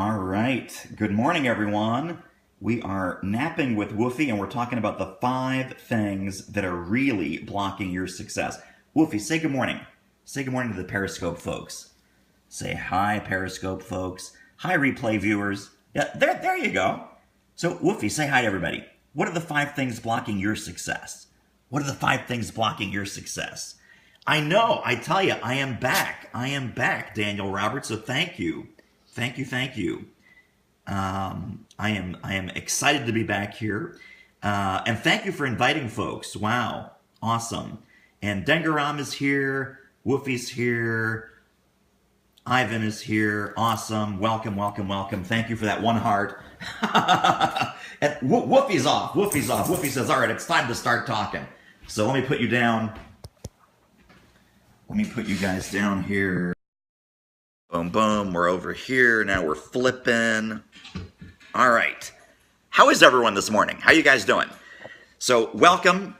All right. Good morning, everyone. We are napping with Woofy, and we're talking about the 5 things that are really blocking your success. Woofy, say good morning. Say good morning to the Periscope folks. Say hi, Periscope folks. Hi, replay viewers. Yeah, there you go. So, Woofy, say hi to everybody. What are the 5 things blocking your success? What are the 5 things blocking your success? I know, I tell you, I am back. I am back, Daniel Roberts, so thank you. Thank you. I am excited to be back here. And thank you for inviting folks. Wow, awesome. And Dengaram is here, Woofy's here, Ivan is here. Awesome. Welcome. Thank you for that one heart. And Woofy's off. Woofy says, all right, it's time to start talking. So let me put you down. Let me put you guys down here. Boom, boom. We're over here. Now we're flipping. All right. How is everyone this morning? How you guys doing? So welcome.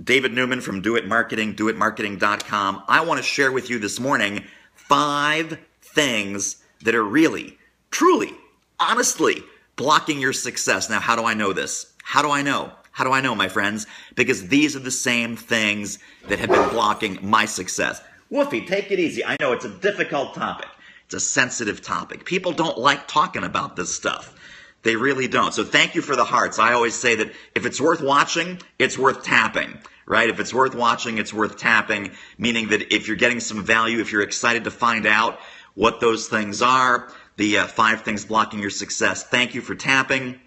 David Newman from Do It Marketing, doitmarketing.com. I want to share with you this morning 5 things that are really, truly, honestly blocking your success. Now, how do I know this? How do I know? How do I know, my friends? Because these are the same things that have been blocking my success. Woofy, take it easy. I know it's a difficult topic. It's a sensitive topic. People don't like talking about this stuff. They really don't. So thank you for the hearts. I always say that if it's worth watching, it's worth tapping, right? If it's worth watching, it's worth tapping, meaning that if you're getting some value, if you're excited to find out what those things are, the 5 things blocking your success, thank you for tapping.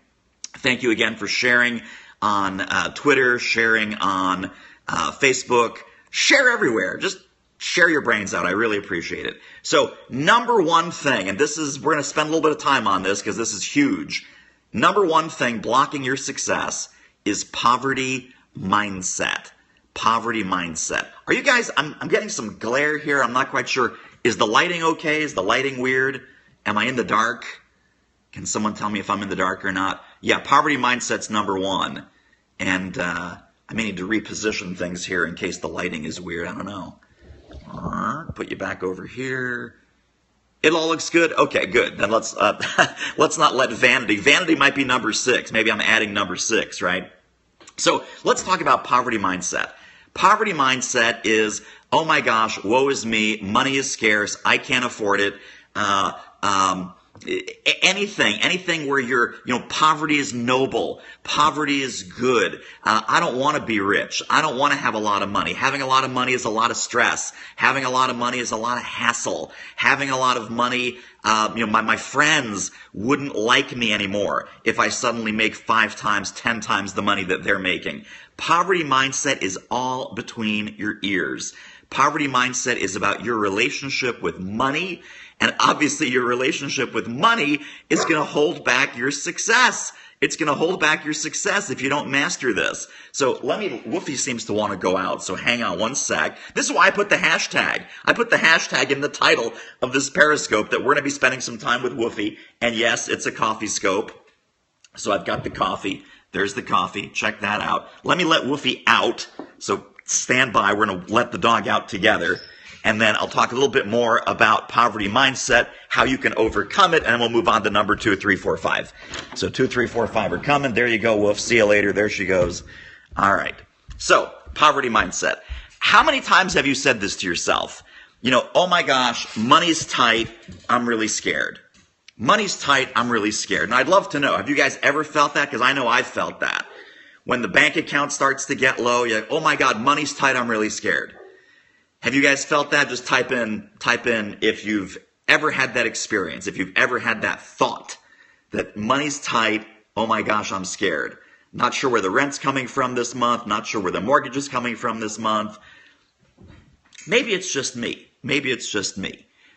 Thank you again for sharing on Twitter, sharing on Facebook. Share everywhere. Just share your brains out. I really appreciate it. So number one thing, and we're going to spend a little bit of time on this because this is huge. Number one thing blocking your success is poverty mindset. Poverty mindset. Are you guys, I'm getting some glare here. I'm not quite sure. Is the lighting okay? Is the lighting weird? Am I in the dark? Can someone tell me if I'm in the dark or not? Yeah, poverty mindset's number one. And I may need to reposition things here in case the lighting is weird. I don't know. Put you back over here. It all looks good? Okay, good. Then let's not let vanity. Vanity might be number 6. Maybe I'm adding number 6, right? So let's talk about poverty mindset. Poverty mindset is, oh my gosh, woe is me. Money is scarce. I can't afford it. Anything where poverty is noble, poverty is good. I don't want to be rich. I don't want to have a lot of money. Having a lot of money is a lot of stress. Having a lot of money is a lot of hassle. Having a lot of money, my friends wouldn't like me anymore if I suddenly make 5 times, 10 times the money that they're making. Poverty mindset is all between your ears. Poverty mindset is about your relationship with money. And obviously your relationship with money is going to hold back your success. It's going to hold back your success if you don't master this. So Woofy seems to want to go out, so hang on one sec. This is why I put the hashtag. I put the hashtag in the title of this Periscope that we're going to be spending some time with Woofy. And yes, it's a CoffeeScope. So I've got the coffee. There's the coffee. Check that out. Let me let Woofy out. So stand by. We're going to let the dog out together. And then I'll talk a little bit more about poverty mindset, how you can overcome it, and then we'll move on to number 2, 3, 4, 5. So 2, 3, 4, 5 are coming. There you go, Wolf. See you later. There she goes. All right. So poverty mindset. How many times have you said this to yourself? Oh my gosh, money's tight. I'm really scared. Money's tight. I'm really scared. And I'd love to know, have you guys ever felt that? Because I know I've felt that. When the bank account starts to get low, you're like, oh my God, money's tight. I'm really scared. Have you guys felt that? Just type in if you've ever had that experience, if you've ever had that thought that money's tight, oh my gosh, I'm scared. Not sure where the rent's coming from this month, not sure where the mortgage is coming from this month. Maybe it's just me.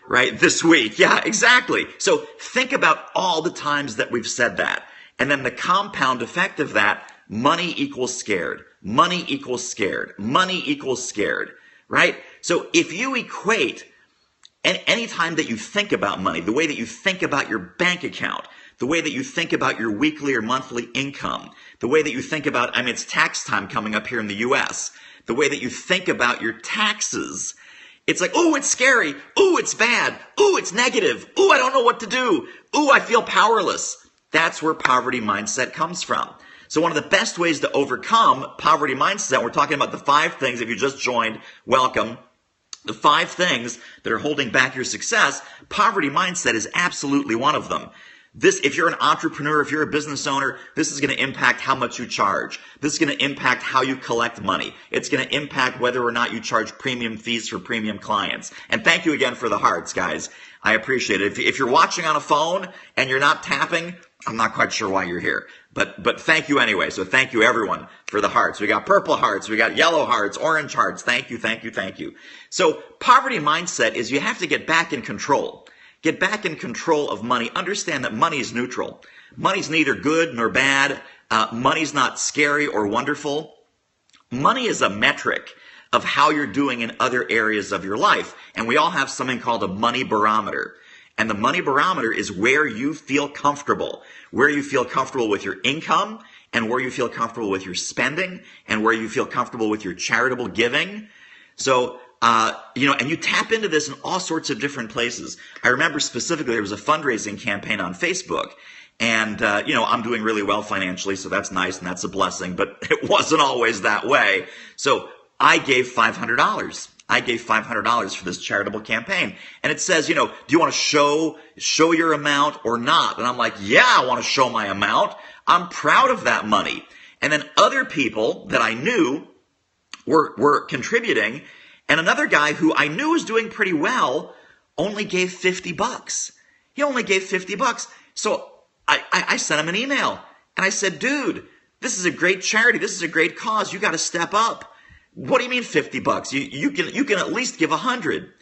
Right? This week. Yeah, exactly. So think about all the times that we've said that. And then the compound effect of that, money equals scared. Money equals scared. Money equals scared. Right? So if you equate any time that you think about money, the way that you think about your bank account, the way that you think about your weekly or monthly income, the way that you think about, it's tax time coming up here in the U.S., the way that you think about your taxes, It's like, ooh, it's scary. Ooh, it's bad. Ooh, it's negative. Ooh, I don't know what to do. Ooh, I feel powerless. That's where poverty mindset comes from. So one of the best ways to overcome poverty mindset, we're talking about the 5 things, if you just joined, welcome. The 5 things that are holding back your success, poverty mindset is absolutely one of them. If you're an entrepreneur, if you're a business owner, this is going to impact how much you charge. This is going to impact how you collect money. It's going to impact whether or not you charge premium fees for premium clients. And thank you again for the hearts, guys. I appreciate it. If you're watching on a phone and you're not tapping, I'm not quite sure why you're here. But thank you anyway. So thank you everyone for the hearts. We got purple hearts, we got yellow hearts, orange hearts. Thank you, thank you, thank you. So poverty mindset is you have to get back in control. Get back in control of money. Understand that money is neutral. Money's neither good nor bad. Money's not scary or wonderful. Money is a metric of how you're doing in other areas of your life. And we all have something called a money barometer. And the money barometer is where you feel comfortable with your income, and where you feel comfortable with your spending, and where you feel comfortable with your charitable giving. So, and you tap into this in all sorts of different places. I remember specifically there was a fundraising campaign on Facebook, and, I'm doing really well financially, so that's nice and that's a blessing, but it wasn't always that way. So I gave $500. I gave $500 for this charitable campaign. And it says, do you want to show your amount or not? And I'm like, yeah, I want to show my amount. I'm proud of that money. And then other people that I knew were contributing. And another guy who I knew was doing pretty well only gave $50. He only gave $50. So I sent him an email and I said, dude, this is a great charity. This is a great cause. You got to step up. What do you mean $50? You can at least give 100.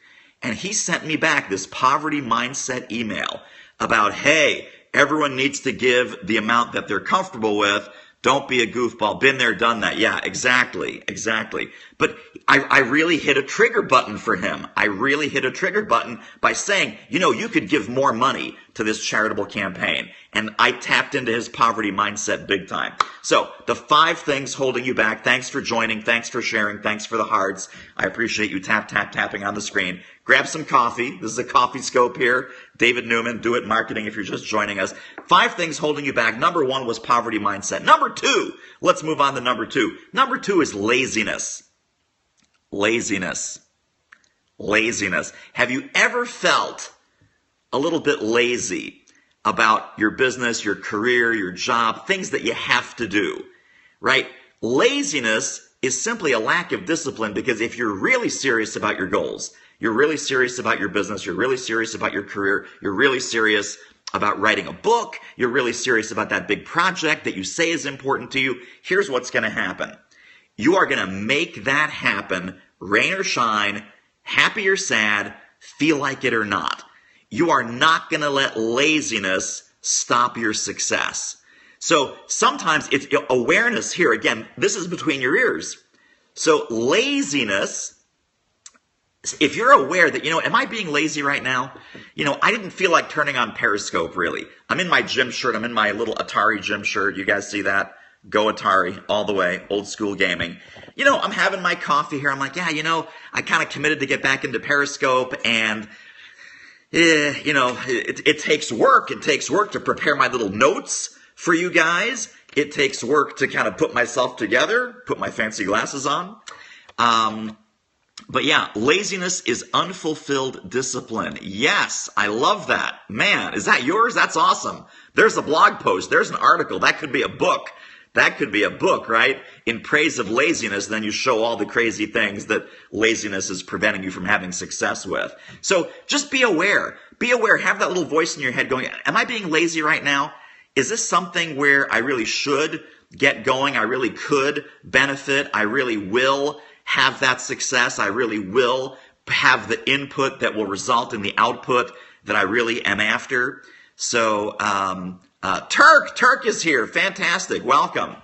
And he sent me back this poverty mindset email about, hey, everyone needs to give the amount that they're comfortable with. Don't be a goofball. Been there, done that. Yeah, exactly. But I really hit a trigger button for him. I really hit a trigger button by saying, you could give more money to this charitable campaign. And I tapped into his poverty mindset big time. So the 5 things holding you back. Thanks for joining. Thanks for sharing. Thanks for the hearts. I appreciate you tapping on the screen. Grab some coffee. This is a CoffeeScope here. David Newman, Do It Marketing if you're just joining us. 5 things holding you back. Number 1 was poverty mindset. Number 2, let's move on to number 2. Number 2 is laziness. Laziness. Have you ever felt a little bit lazy about your business, your career, your job, things that you have to do, right? Laziness is simply a lack of discipline, because if you're really serious about your goals, you're really serious about your business, you're really serious about your career, you're really serious about writing a book, you're really serious about that big project that you say is important to you, here's what's going to happen. You are going to make that happen, rain or shine, happy or sad, feel like it or not. You are not going to let laziness stop your success. So sometimes it's awareness here. Again, this is between your ears. So laziness, if you're aware that, am I being lazy right now? I didn't feel like turning on Periscope really. I'm in my gym shirt. I'm in my little Atari gym shirt. You guys see that? Go Atari all the way, old school gaming. I'm having my coffee here. I'm like, yeah, I kind of committed to get back into Periscope, and it takes work. It takes work to prepare my little notes for you guys. It takes work to kind of put myself together, put my fancy glasses on. But yeah, laziness is unfulfilled discipline. Yes, I love that. Man, is that yours? That's awesome. There's a blog post. There's an article. That could be a book. That could be a book, right? In praise of laziness, then you show all the crazy things that laziness is preventing you from having success with. So just be aware. Be aware. Have that little voice in your head going, am I being lazy right now? Is this something where I really should get going? I really could benefit. I really will have that success. I really will have the input that will result in the output that I really am after. So, Turk is here. Fantastic. Welcome.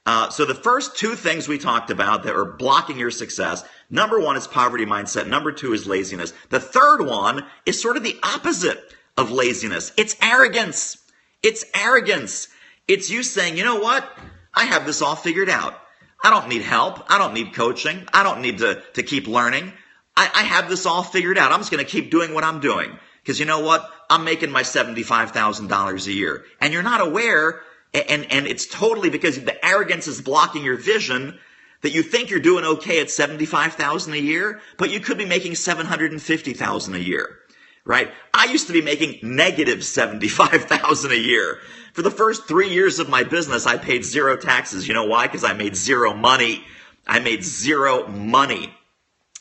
So the first 2 things we talked about that are blocking your success, number 1 is poverty mindset. Number 2 is laziness. The third one is sort of the opposite of laziness. It's arrogance. It's arrogance. It's you saying, you know what? I have this all figured out. I don't need help. I don't need coaching. I don't need to keep learning. I have this all figured out. I'm just going to keep doing what I'm doing. Because you know what? I'm making my $75,000 a year. And you're not aware, and it's totally because the arrogance is blocking your vision, that you think you're doing okay at $75,000 a year, but you could be making $750,000 a year, right? I used to be making negative $75,000 a year. For the first 3 years of my business, I paid zero taxes. You know why? Because I made zero money. I made zero money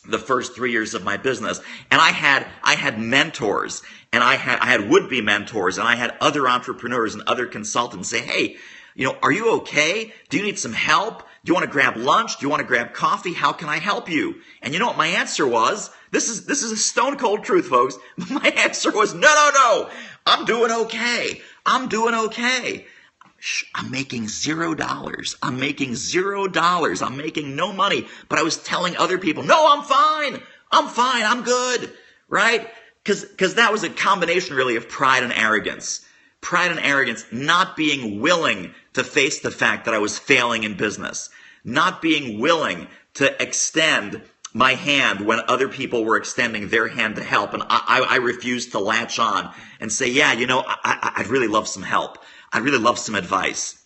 the first 3 years of my business. And I had mentors, and I had would-be mentors, and I had other entrepreneurs and other consultants say, hey, are you okay? Do you need some help? Do you want to grab lunch? Do you want to grab coffee? How can I help you? And you know what my answer was? This is a stone cold truth, folks. My answer was, no. I'm doing okay. I'm doing okay. I'm making $0. I'm making $0. I'm making no money. But I was telling other people, no, I'm fine. I'm good. Right? Because that was a combination really of pride and arrogance. Pride and arrogance, not being willing to face the fact that I was failing in business. Not being willing to extend my hand when other people were extending their hand to help. And I refused to latch on and say, yeah, I'd really love some help. I'd really love some advice.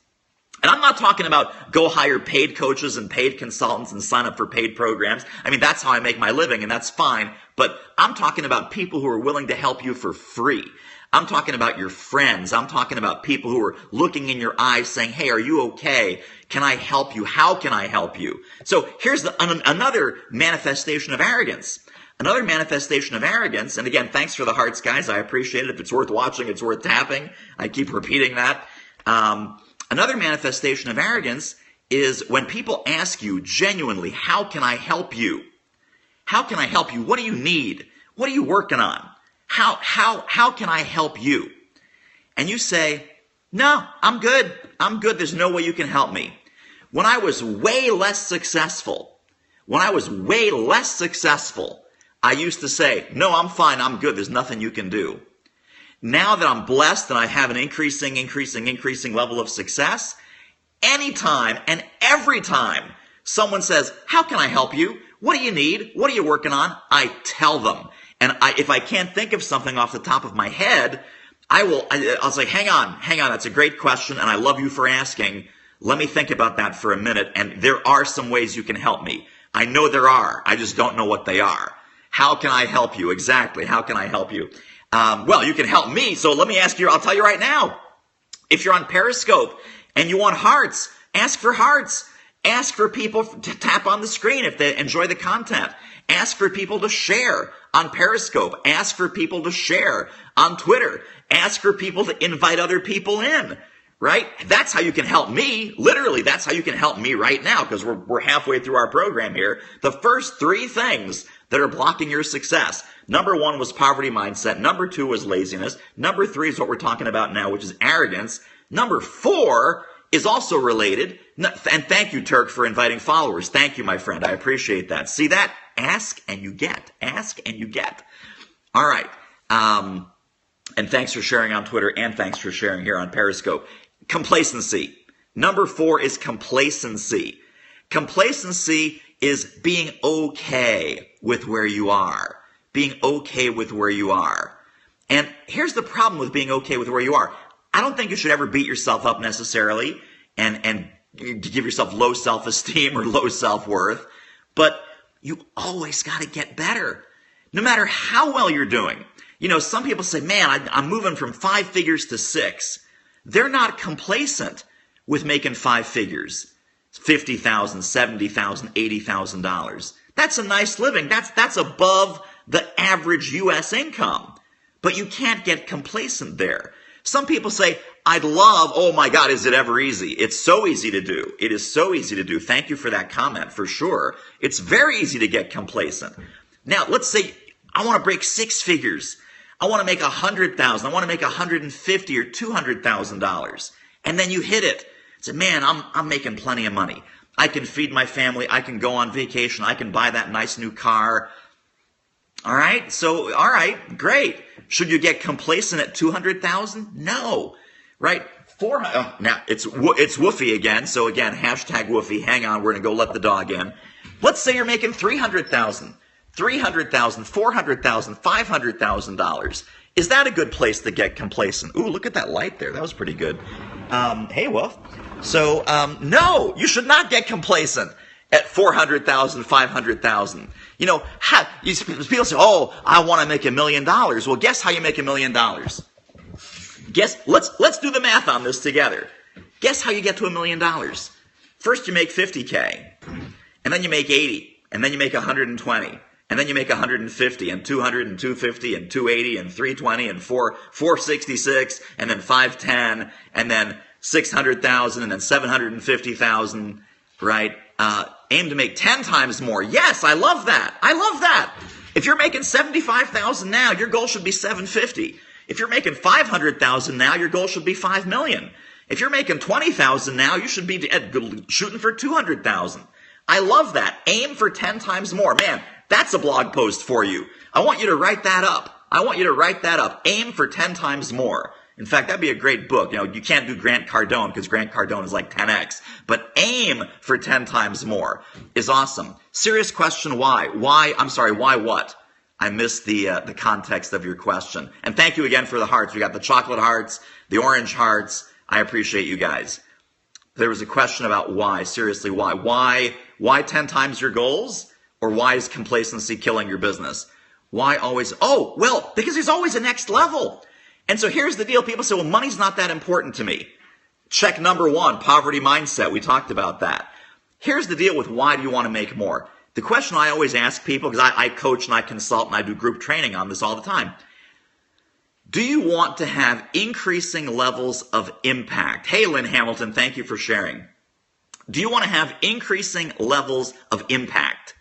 And I'm not talking about go hire paid coaches and paid consultants and sign up for paid programs. I mean, that's how I make my living, and that's fine. But I'm talking about people who are willing to help you for free. I'm talking about your friends. I'm talking about people who are looking in your eyes saying, hey, are you okay? Can I help you? How can I help you? So here's another manifestation of arrogance. Another manifestation of arrogance, and again, thanks for the hearts, guys. I appreciate it. If it's worth watching, it's worth tapping. I keep repeating that. Another manifestation of arrogance is when people ask you genuinely, how can I help you? How can I help you? What do you need? What are you working on? How can I help you? And you say, no, I'm good. I'm good. There's no way you can help me. When I was way less successful, I used to say, no, I'm fine. I'm good. There's nothing you can do. Now that I'm blessed and I have an increasing level of success, anytime and every time someone says, how can I help you? What do you need? What are you working on? I tell them. And if I can't think of something off the top of my head, I'll say, hang on. That's a great question. And I love you for asking. Let me think about that for a minute. And there are some ways you can help me. I know there are. I just don't know what they are. How can I help you? Exactly. How can I help you? Well, you can help me. So let me ask you, I'll tell you right now. If you're on Periscope and you want hearts, ask for hearts. Ask for people to tap on the screen if they enjoy the content. Ask for people to share on Periscope. Ask for people to share on Twitter. Ask for people to invite other people in, right? That's how you can help me. Literally, that's how you can help me right now, because we're halfway through our program here. The first 3 things that are blocking your success. Number 1 was poverty mindset. Number 2 was laziness. Number 3 is what we're talking about now, which is arrogance. Number 4 is also related. And thank you, Turk, for inviting followers. Thank you, my friend. I appreciate that. See that? Ask and you get. Ask and you get. All right. And thanks for sharing on Twitter, and thanks for sharing here on Periscope. Complacency. Number 4 is complacency. Complacency is being okay with where you are. Being okay with where you are. And here's the problem with being okay with where you are. I don't think you should ever beat yourself up necessarily and give yourself low self-esteem or low self-worth. But you always got to get better. No matter how well you're doing. Some people say, man, I'm moving from 5 figures to 6. They're not complacent with making 5 figures. $50,000, $70,000, $80,000. That's a nice living. That's above the average U.S. income. But you can't get complacent there. Some people say, oh my God, is it ever easy? It's so easy to do. It is so easy to do. Thank you for that comment, for sure. It's very easy to get complacent. Now, let's say I want to break 6 figures. I want to make $100,000. I want to make $150,000 or $200,000. And then you hit it. Say, man, I'm making plenty of money. I can feed my family. I can go on vacation. I can buy that nice new car. All right. So, all right, great. Should you get complacent at 200,000? No. Right? 400. Oh, now it's Woofy again. So again, hashtag Woofy. Hang on. We're going to go let the dog in. Let's say you're making 300,000. $300,000, $400,000, $500,000. Is that a good place to get complacent? Ooh, look at that light there. That was pretty good. Hey, Wolf. So, no, you should not get complacent at $400,000, $500,000. You know, people say, oh, I want to make $1 million. Well, guess how you make $1 million? Let's do the math on this together. Guess how you get to $1 million? First, you make 50K, and then you make 80, and then you make 120, and then you make 150, and 200, and 250, and 280, and 320, and 466, and then 510, and then 600,000, and then 750,000, right? Aim to make 10 times more. Yes, I love that. I love that. If you're making 75,000 now, your goal should be 750. If you're making 500,000 now, your goal should be 5 million. If you're making 20,000 now, you should be shooting for 200,000. I love that. Aim for 10 times more. Man, that's a blog post for you. I want you to write that up. Aim for 10 times more. In fact, that'd be a great book. You know, you can't do Grant Cardone because Grant Cardone is like 10x. But aim for 10 times more is awesome. Serious question, why? Why what? I missed the context of your question. And thank you again for the hearts. We got the chocolate hearts, the orange hearts. I appreciate you guys. There was a question about why. Seriously, why? Why 10 times your goals? Or why is complacency killing your business? Why always? Oh, well, because there's always a next level. And so here's the deal. People say, well, money's not that important to me. Check number 1, poverty mindset. We talked about that. Here's the deal with why do you want to make more? The question I always ask people, because I coach and I consult and I do group training on this all the time. Do you want to have increasing levels of impact? Hey, Lynn Hamilton, thank you for sharing. Do you want to have increasing levels of impact?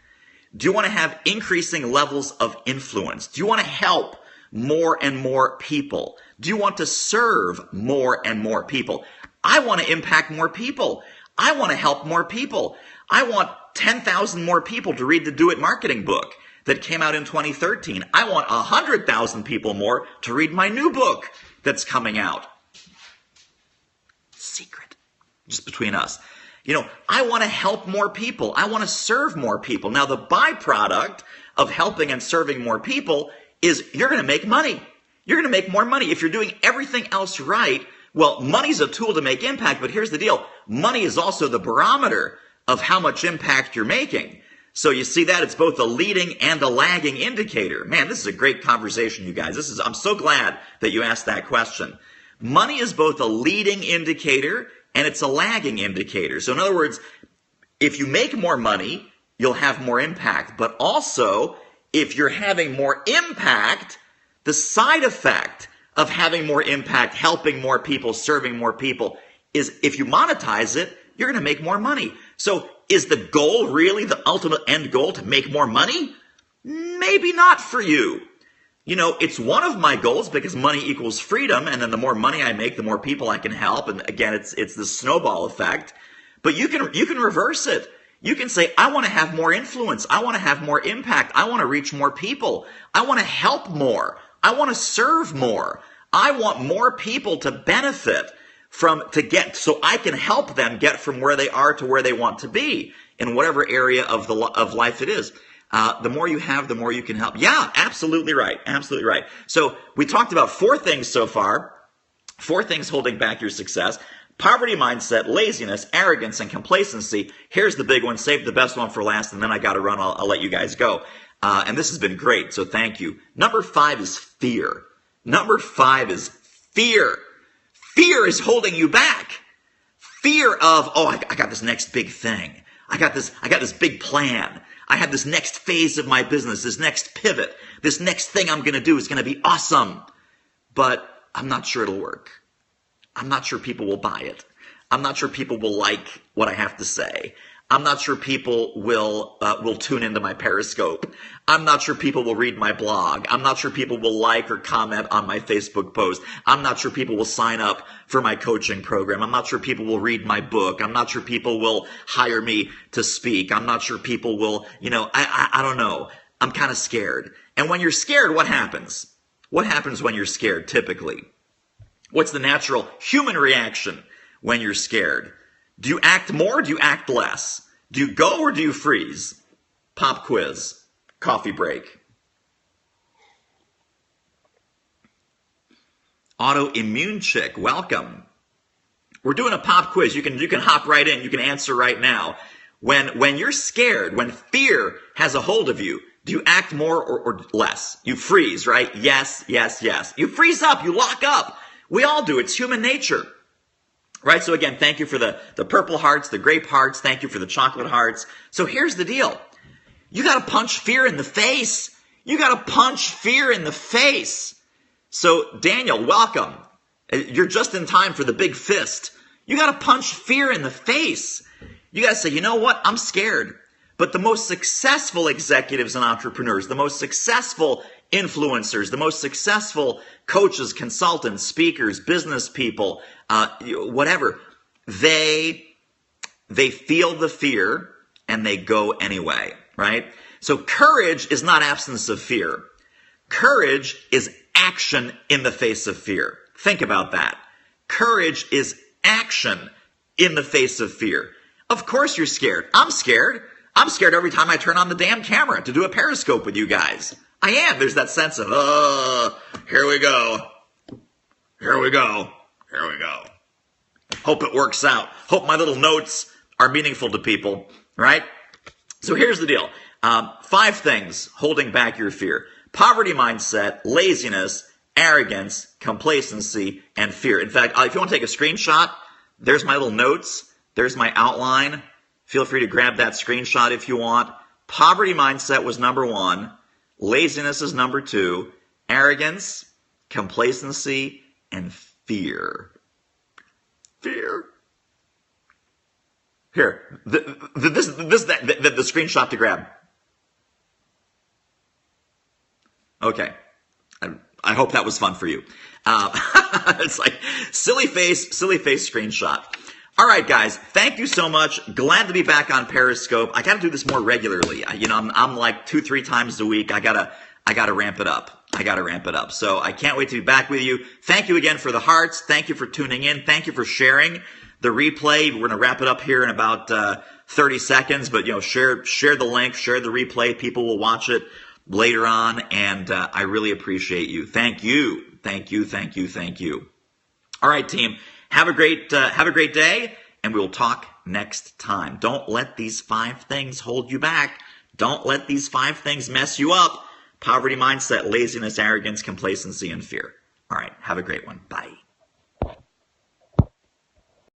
Do you want to have increasing levels of influence? Do you want to help more and more people? Do you want to serve more and more people? I want to impact more people. I want to help more people. I want 10,000 more people to read the Do It Marketing book that came out in 2013. I want 100,000 people more to read my new book that's coming out. Secret. Just between us. You know, I want to help more people. I want to serve more people. Now, the byproduct of helping and serving more people is you're going to make money. You're going to make more money. If you're doing everything else right, well, money's a tool to make impact, but here's the deal. Money is also the barometer of how much impact you're making. So you see that it's both a leading and a lagging indicator. Man, this is a great conversation, you guys. I'm so glad that you asked that question. Money is both a leading indicator and it's a lagging indicator. So in other words, if you make more money, you'll have more impact. But also, if you're having more impact, the side effect of having more impact, helping more people, serving more people, is if you monetize it, you're going to make more money. So is the goal really the ultimate end goal to make more money? Maybe not for you. You know, it's one of my goals because money equals freedom, and then the more money I make, the more people I can help. And again, it's the snowball effect. But you can reverse it. You can say, I want to have more influence. I want to have more impact. I want to reach more people. I want to help more. I want to serve more. I want more people to benefit so I can help them get from where they are to where they want to be in whatever area of life it is. The more you have, the more you can help. Yeah, absolutely right. Absolutely right. So we talked about 4 things so far. 4 things holding back your success. Poverty mindset, laziness, arrogance, and complacency. Here's the big one. Save the best one for last, and then I got to run. I'll let you guys go. And this has been great, so thank you. Number 5 is fear. Number 5 is fear. Fear is holding you back. Fear of, I got this next big thing. I got this big plan. I have this next phase of my business, this next pivot, this next thing I'm going to do is going to be awesome. But I'm not sure it'll work. I'm not sure people will buy it. I'm not sure people will like what I have to say. I'm not sure people will tune into my Periscope. I'm not sure people will read my blog. I'm not sure people will like or comment on my Facebook post. I'm not sure people will sign up for my coaching program. I'm not sure people will read my book. I'm not sure people will hire me to speak. I'm not sure people will, I don't know. I'm kind of scared. And when you're scared, what happens? What happens when you're scared typically? What's the natural human reaction when you're scared? Do you act more or do you act less? Do you go or do you freeze? Pop quiz. Coffee break. Autoimmune chick, welcome. We're doing a pop quiz. You can hop right in. You can answer right now. When you're scared, when fear has a hold of you, do you act more or less? You freeze, right? Yes, yes, yes. You freeze up. You lock up. We all do. It's human nature. Right? So again, thank you for the purple hearts, the grape hearts. Thank you for the chocolate hearts. So here's the deal. You got to punch fear in the face. You got to punch fear in the face. So Daniel, welcome. You're just in time for the big fist. You got to punch fear in the face. You got to say, you know what? I'm scared. But the most successful executives and entrepreneurs, the most successful influencers, the most successful coaches, consultants, speakers, business people, whatever, they feel the fear and they go anyway, right? So courage is not absence of fear. Courage is action in the face of fear. Think about that. Courage is action in the face of fear. Of course you're scared. I'm scared. I'm scared every time I turn on the damn camera to do a Periscope with you guys. I am. There's that sense of, here we go. Here we go. Here we go. Hope it works out. Hope my little notes are meaningful to people, right? So here's the deal. 5 things holding back your fear. Poverty mindset, laziness, arrogance, complacency, and fear. In fact, if you want to take a screenshot, there's my little notes. There's my outline. Feel free to grab that screenshot if you want. Poverty mindset was number 1. Laziness is number 2. Arrogance, complacency, and fear. Fear. Here, the screenshot to grab. Okay. I hope that was fun for you. It's like silly face screenshot. All right, guys. Thank you so much. Glad to be back on Periscope. I got to do this more regularly. I'm like 2-3 times a week. I gotta ramp it up. So I can't wait to be back with you. Thank you again for the hearts. Thank you for tuning in. Thank you for sharing the replay. We're gonna wrap it up here in about 30 seconds. But share the link, share the replay. People will watch it later on, and I really appreciate you. Thank you. All right, team. Have a great day, and we will talk next time. Don't let these 5 things hold you back. Don't let these 5 things mess you up. Poverty mindset, laziness, arrogance, complacency, and fear. All right. Have a great one. Bye.